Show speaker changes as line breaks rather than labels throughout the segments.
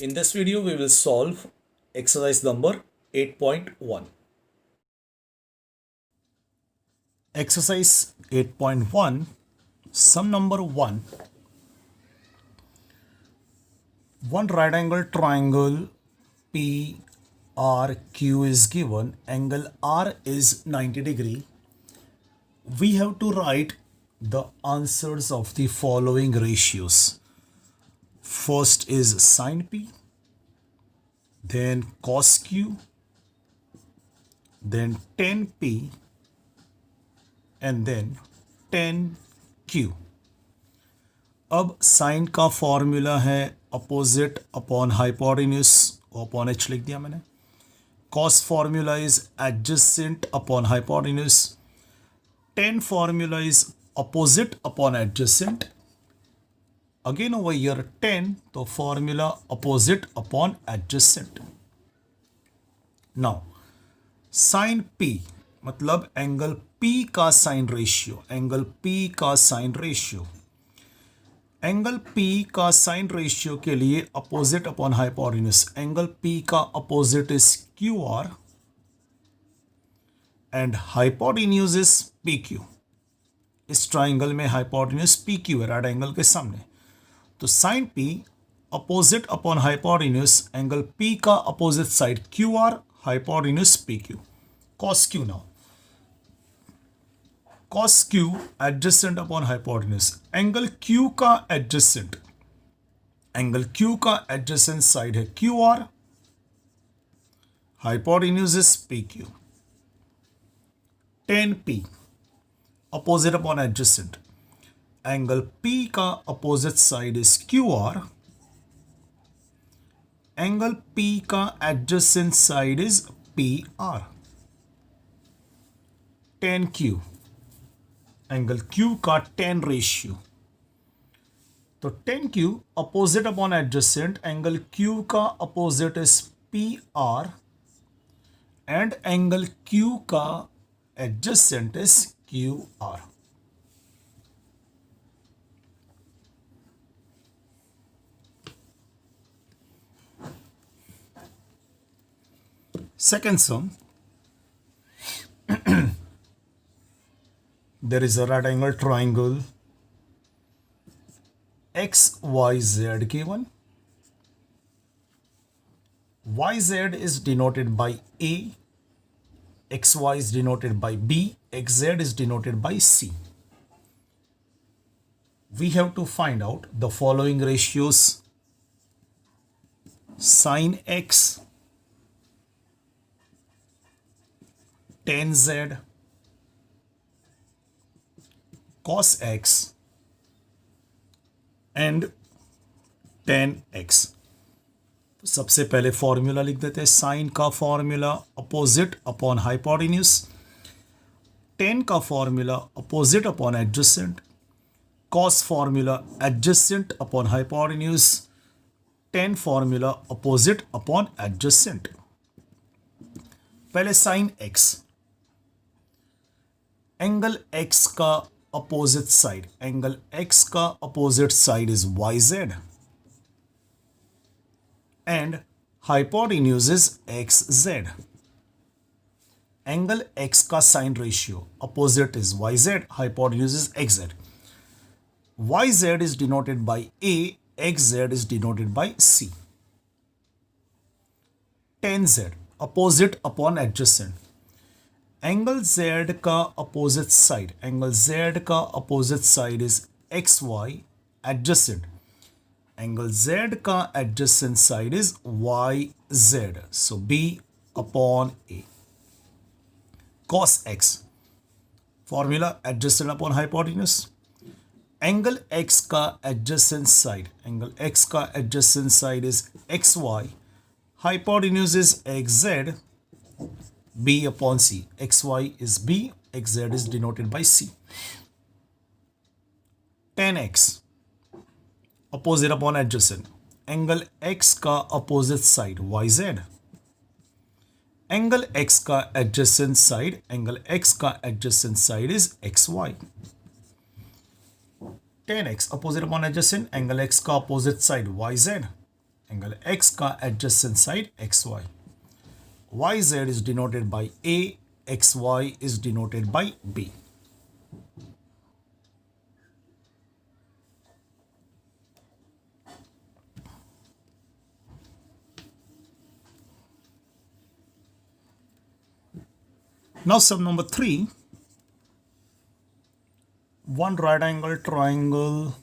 In this video, we will solve exercise number 8.1. Exercise 8.1, sum number 1. One right angle triangle PRQ is given. Angle R is 90 degree. We have to write the answers of the following ratios. First is sin P, then cos Q, then tan P, and then tan Q. अब sign का formula है opposite upon hypotenuse, upon H लिख दिया मैंने. Cos formula is adjacent upon hypotenuse. tan formula is opposite upon adjacent. Again over here tan, तो formula opposite upon adjacent. Now sine P मतलब angle P का sine ratio, angle P का sine ratio. Angle P का sine ratio के लिए opposite upon hypotenuse. Angle P का opposite is QR and hypotenuse is PQ. इस triangle में hypotenuse PQ है राइट एंगल के सामने. तो sine P opposite upon hypotenuse, angle P का opposite side QR, hypotenuse PQ. cos Q now. cos Q adjacent upon hypotenuse. Angle Q का adjacent, angle Q का adjacent side है QR, hypotenuse is PQ. tan P opposite upon adjacent. Angle P का opposite side is QR, angle P का adjacent side is PR. tan Q, angle Q का tan ratio. तो tan Q opposite upon adjacent, angle Q का opposite is PR and angle Q का adjacent is QR. Second sum, there is a right angle triangle XYZ given. YZ is denoted by A, XY is denoted by B, XZ is denoted by C. We have to find out the following ratios: sin X, tan Z, cos X and tan X. तो सबसे पहले formula लिख देते हैं. Sine का formula opposite upon hypotenuse, tan का formula opposite upon adjacent, cos formula adjacent upon hypotenuse, tan formula opposite upon adjacent. पहले sign X. Angle X का अपोजिट साइड, एंगल X का opposite side is YZ and hypotenuse is XZ. Angle X का sine ratio opposite is YZ, hypotenuse is XZ. YZ is denoted by A, XZ is denoted by C. tan Z opposite upon adjacent. Angle Z का opposite side, angle Z का opposite side is XY adjacent. Angle Z का adjacent side is YZ, so B upon A. cos X formula adjacent upon hypotenuse. Angle X का adjacent side, angle X का adjacent side is XY, hypotenuse is XZ, B upon C. XY is B, XZ is denoted by C. tan X opposite upon adjacent. Angle X का opposite side YZ. Angle X का adjacent side, angle X का adjacent side is XY. tan X opposite upon adjacent, angle X का opposite side YZ. Angle x का adjacent side xy. YZ is denoted by A, XY is denoted by B. Now sum number 3. One right angle triangle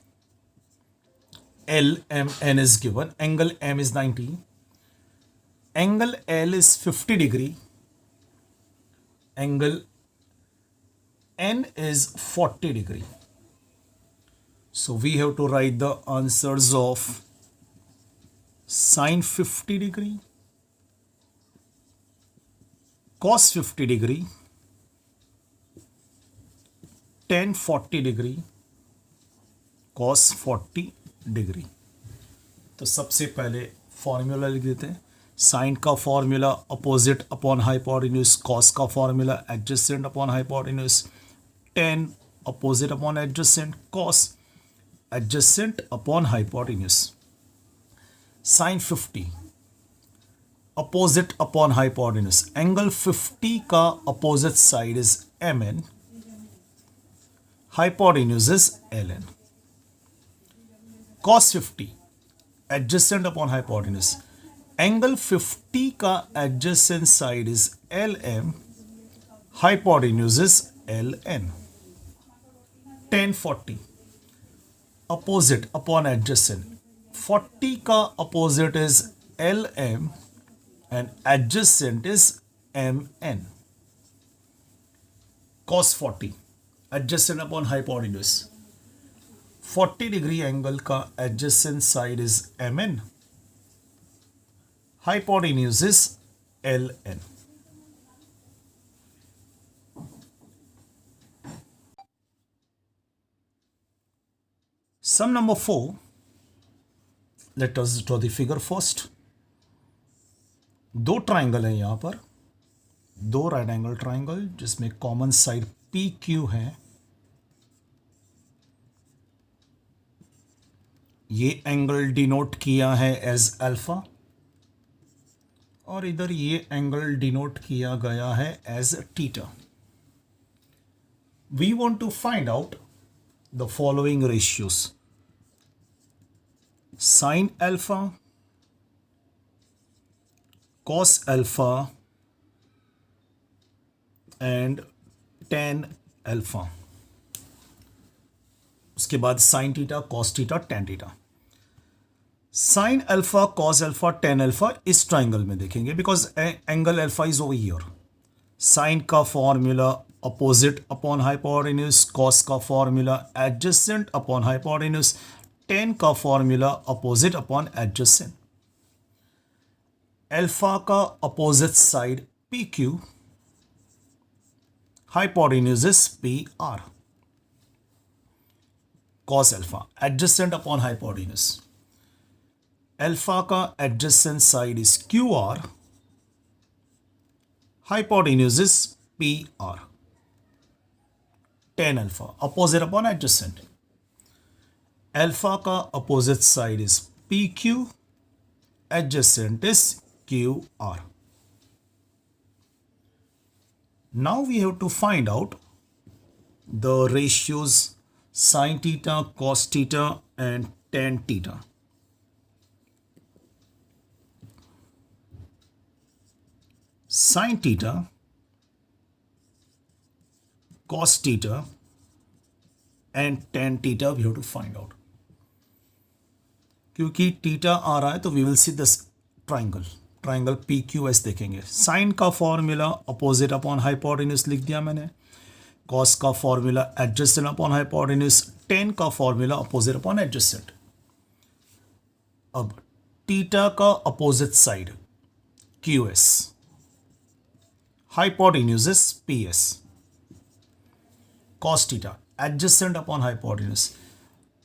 LMN is given. Angle M is 90. Angle L is 50 degree. Angle N is 40 degree. So we have to write the answers of sine 50 degree, cos 50 degree, tan 40 degree, cos 40 degree. तो सबसे पहले formula लिख देते हैं. Sine का formula opposite upon hypotenuse, cos का formula adjacent upon hypotenuse, tan opposite upon adjacent, cos adjacent upon hypotenuse. Sine 50 opposite upon hypotenuse. Angle 50 का opposite side is MN, hypotenuse is LN. cos 50 adjacent upon hypotenuse. Angle 50 का adjacent side is LM, hypotenuse is LN. Tan 40 opposite upon adjacent. 40 का opposite is LM and adjacent is MN. Cos 40 adjacent upon hypotenuse. 40 degree angle का adjacent side is MN, hypotenuse is LN. Sum number 4. Let us draw the figure first. दो triangle हैं यहाँ पर, दो right angle triangle जिसमें common side PQ है. ये angle denote किया है एज अल्फा और इधर ये एंगल डिनोट किया गया है as theta. We want to find out the following ratios. Sine alpha, cos alpha and tan alpha. उसके बाद sine theta, cos theta, tan theta. Sine alpha, cos alpha, tan alpha इस triangle में देखेंगे because angle alpha is over here. Sine का formula opposite upon hypotenuse, cos का formula adjacent upon hypotenuse, tan का formula opposite upon adjacent. Alpha का opposite side PQ, hypotenuse is PR. cos alpha adjacent upon hypotenuse. Alpha का adjacent side is QR, hypotenuse is PR. Tan alpha opposite upon adjacent. Alpha का opposite side is PQ, adjacent is QR. Now we have to find out the ratios sin theta, cos theta and tan theta. Sin theta, cos theta and tan theta we have to find out. क्योंकि theta आ रहा है तो we will see this triangle PQS देखेंगे. Sine का formula opposite upon hypotenuse लिख दिया मैंने. कॉस का formula adjacent upon hypotenuse. Tan का फॉर्मूला अपोजिट अपॉन एडजेसेंट. अब थीटा का opposite side QS, hypotenuse is PS. Cos theta adjacent upon hypotenuse.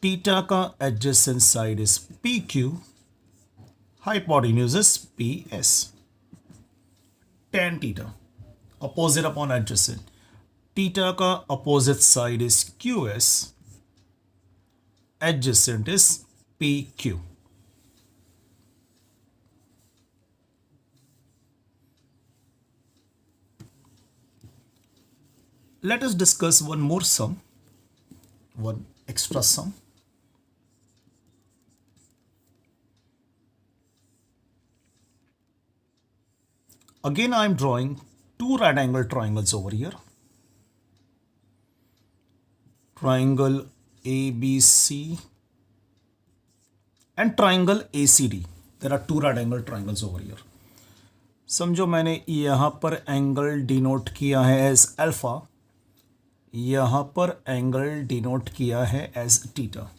Theta का adjacent side is PQ, hypotenuse is PS. Tan theta opposite upon adjacent. Theta का opposite side is QS, adjacent is PQ. let us discuss one more sum, one extra sum. Again, I am drawing two right angle triangles over here. Triangle ABC and triangle ACD. There are two right angle triangles over here. समझो मैंने यहाँ पर angle denote किया है as alpha, यहाँ पर angle denote किया है as theta.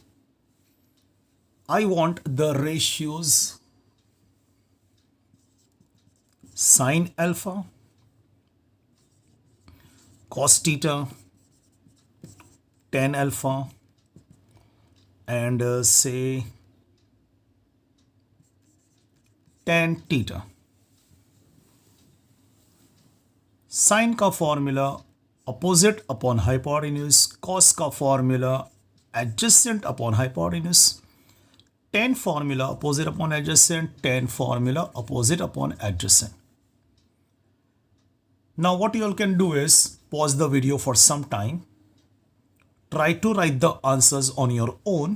I want the ratios sin alpha, cos theta, tan alpha, and say tan theta. Sin का formula opposite upon hypotenuse, cos का formula adjacent upon hypotenuse, tan formula opposite upon adjacent, tan formula opposite upon adjacent. Now what you all can do is pause the video for some time, try to write the answers on your own,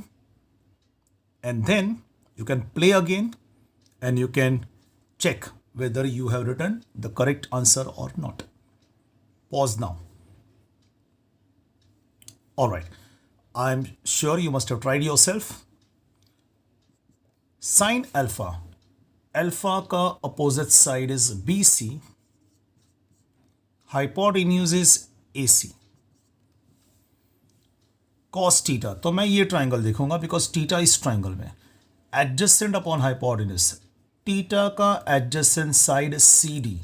and then you can play again and you can check whether you have written the correct answer or not. Pause now. Alright, I'm sure you must have tried yourself. Sin alpha, alpha का opposite side is BC, hypotenuse is AC. cos theta, तो मैं ये triangle देखूंगा because theta इस triangle में. Adjacent upon hypotenuse, theta का adjacent side CD,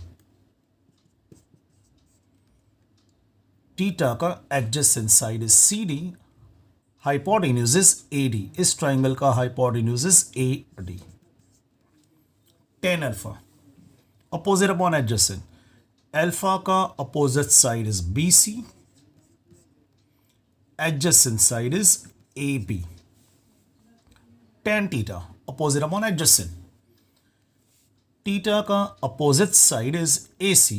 theta का adjacent side CD, hypotenuse is AD. इस ट्राइंगल का hypotenuse is AD. tan alpha opposite upon adjacent, alpha का opposite side is BC, adjacent side is AB. tan theta opposite upon adjacent, theta का opposite side is AC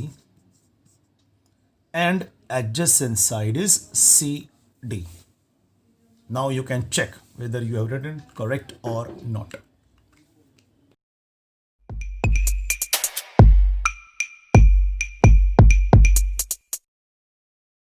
and adjacent side is CD. Now you can check whether you have written correct or not.